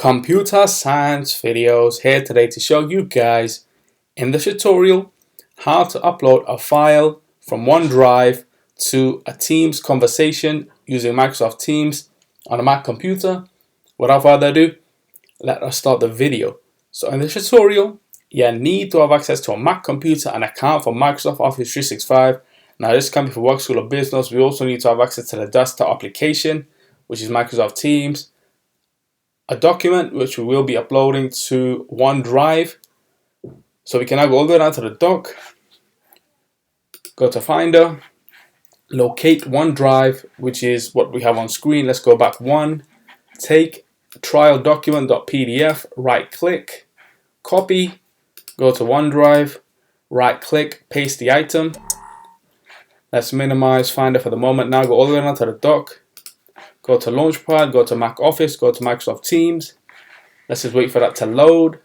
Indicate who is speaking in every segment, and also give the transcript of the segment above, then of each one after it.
Speaker 1: Computer Science Videos here today to show you guys in the tutorial how to upload a file from OneDrive to a Teams conversation using Microsoft Teams on a Mac computer. Without further ado, let us start the video. So in this tutorial, you need to have access to a Mac computer and account for Microsoft Office 365. Now this can be for work, school or business. We also need to have access to the desktop application, which is Microsoft Teams, a document which we will be uploading to OneDrive. So we can now go all the way down to the dock, go to Finder, locate OneDrive, which is what we have on screen. Let's go back one, take trial document.pdf, right click, copy, go to OneDrive, right click, paste the item. Let's minimize Finder for the moment. Now go all the way down to the dock, go to Launchpad, go to Mac Office, go to Microsoft Teams. Let's just wait for that to load.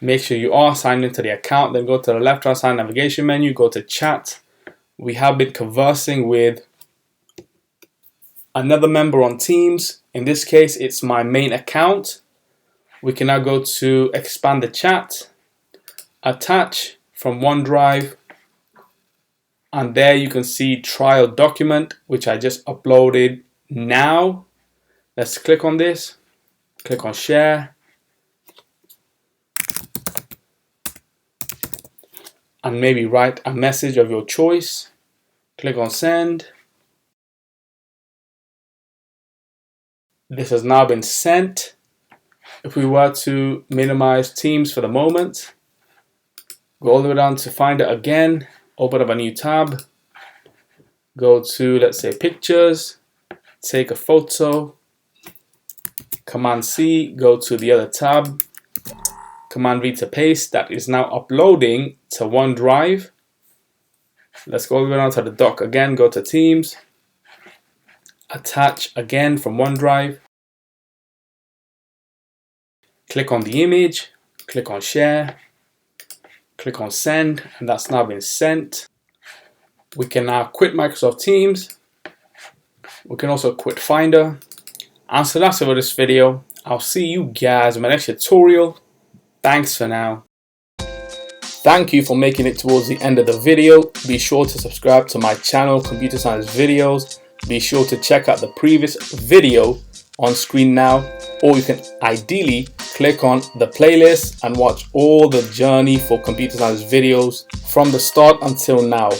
Speaker 1: Make sure you are signed into the account, then go to the left-hand side navigation menu, go to Chat. We have been conversing with another member on Teams. In this case, it's my main account. We can now go to Expand the Chat, Attach from OneDrive, and there you can see trial document, which I just uploaded now. Let's click on this, click on share, and maybe write a message of your choice. Click on send. This has now been sent. If we were to minimize Teams for the moment, go all the way down to Finder again, open up a new tab, go to, let's say, pictures, take a photo, Command C, go to the other tab, Command V to paste. That is now uploading to OneDrive. Let's go all the way down to the dock again, go to Teams, attach again from OneDrive, click on the image, click on share, click on send, and that's now been sent. We can now quit Microsoft Teams. We can also quit Finder. And so that's it for this video. I'll see you guys in my next tutorial. Thanks for now. Thank you for making it towards the end of the video. Be sure to subscribe to my channel, Computer Science Videos. Be sure to check out the previous video on screen now, or you can ideally click on the playlist and watch all the journey for Computer Science videos from the start until now.